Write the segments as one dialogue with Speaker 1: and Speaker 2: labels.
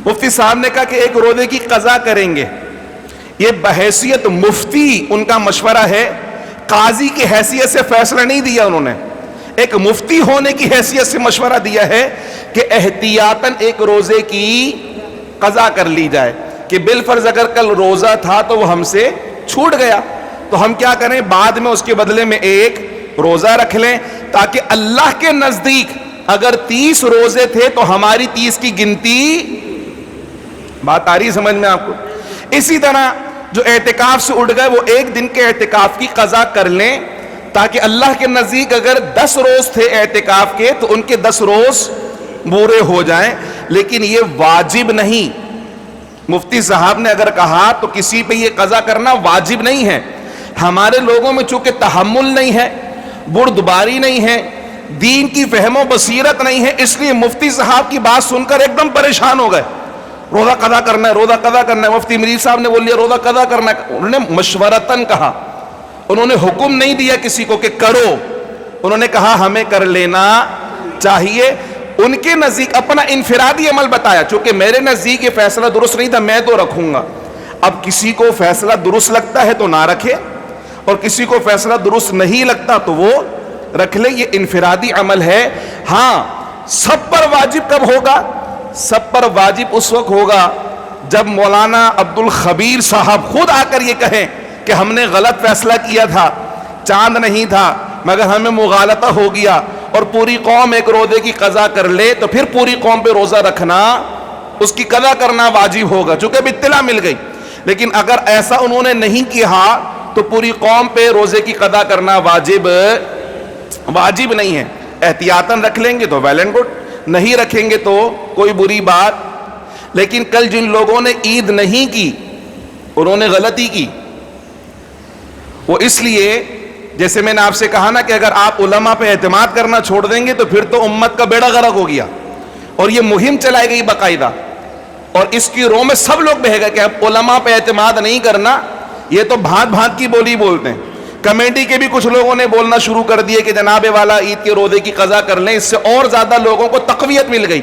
Speaker 1: مفتی صاحب نے کہا کہ ایک روزے کی قضا کریں گے، یہ بحیثیت مفتی ان کا مشورہ ہے، قاضی کی حیثیت سے فیصلہ نہیں دیا انہوں نے، ایک مفتی ہونے کی حیثیت سے مشورہ دیا ہے کہ احتیاطاً ایک روزے کی قضا کر لی جائے، کہ بالفرض اگر کل روزہ تھا تو وہ ہم سے چھوٹ گیا تو ہم کیا کریں، بعد میں اس کے بدلے میں ایک روزہ رکھ لیں، تاکہ اللہ کے نزدیک اگر 30 روزے تھے تو ہماری 30 کی گنتی، بات آ رہی سمجھ میں آپ کو؟ اسی طرح جو اعتکاف سے اٹھ گئے وہ ایک دن کے اعتکاف کی قضا کر لیں، تاکہ اللہ کے نزدیک اگر 10 روز تھے اعتکاف کے تو ان کے 10 روز پورے ہو جائیں، لیکن یہ واجب نہیں۔ مفتی صاحب نے اگر کہا تو کسی پہ یہ قضا کرنا واجب نہیں ہے، ہمارے لوگوں میں چونکہ تحمل نہیں ہے، بردباری نہیں ہے، دین کی فہم و بصیرت نہیں ہے، اس لیے مفتی صاحب کی بات سن کر ایک دم پریشان ہو گئے، روزہ قضا کرنا ہے، روزہ قضا کرنا ہے۔ مفتی مرید صاحب نے بول لیا روزہ قضا کرنا ہے، انہوں نے مشورتاً کہا، انہوں نے حکم نہیں دیا کسی کو کہ کرو، انہوں نے کہا ہمیں کر لینا چاہیے، ان کے نزدیک اپنا انفرادی عمل بتایا، چونکہ میرے نزدیک یہ فیصلہ درست نہیں تھا میں تو رکھوں گا۔ اب کسی کو فیصلہ درست لگتا ہے تو نہ رکھے، اور کسی کو فیصلہ درست نہیں لگتا تو وہ رکھ لے، یہ انفرادی عمل ہے۔ ہاں سب پر واجب کب ہوگا؟ سب پر واجب اس وقت ہوگا جب مولانا عبد الخبیر صاحب خود آ کر یہ کہیں کہ ہم نے غلط فیصلہ کیا تھا، چاند نہیں تھا مگر ہمیں مغالطہ ہو گیا، اور پوری قوم ایک روزے کی قضا کر لے تو پھر پوری قوم پہ روزہ رکھنا، اس کی قضا کرنا واجب ہوگا، چونکہ اب اطلاع مل گئی۔ لیکن اگر ایسا انہوں نے نہیں کیا تو پوری قوم پہ روزے کی قضا کرنا واجب نہیں ہے۔ احتیاطاً رکھ لیں گے تو ویل اینڈ گڈ، نہیں رکھیں گے تو کوئی بری بات۔ لیکن کل جن لوگوں نے عید نہیں کی انہوں نے غلطی کی، وہ اس لیے جیسے میں نے آپ سے کہا نا کہ اگر آپ علماء پہ اعتماد کرنا چھوڑ دیں گے تو پھر تو امت کا بیڑا غرق ہو گیا، اور یہ مہم چلائی گئی باقاعدہ، اور اس کی رو میں سب لوگ بہے گئے کہ اب علماء پہ اعتماد نہیں کرنا، یہ تو بھانت بھانت کی بولی بولتے ہیں۔ کمیٹی کے بھی کچھ لوگوں نے بولنا شروع کر دیے کہ جناب والا عید کے روزے کی قضا کر لیں، اس سے اور زیادہ لوگوں کو تقویت مل گئی۔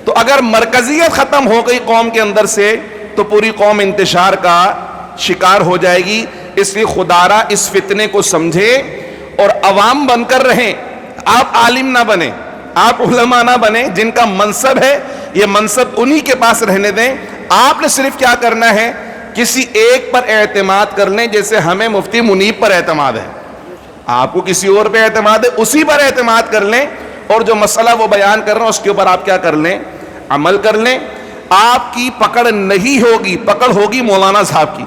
Speaker 1: تو اگر مرکزیت ختم ہو گئی قوم کے اندر سے تو پوری قوم انتشار کا شکار ہو جائے گی۔ اس لیے خدارا اس فتنے کو سمجھے اور عوام بن کر رہیں، آپ عالم نہ بنیں، آپ علماء نہ بنیں، جن کا منصب ہے یہ منصب انہی کے پاس رہنے دیں۔ آپ نے صرف کیا کرنا ہے، کسی ایک پر اعتماد کر لیں، جیسے ہمیں مفتی منیب پر اعتماد ہے، آپ کو کسی اور پہ اعتماد ہے، اسی پر اعتماد کر لیں، اور جو مسئلہ وہ بیان کر رہے ہیں اس کے اوپر آپ کیا کر لیں، عمل کر لیں۔ آپ کی پکڑ نہیں ہوگی، پکڑ ہوگی مولانا صاحب کی۔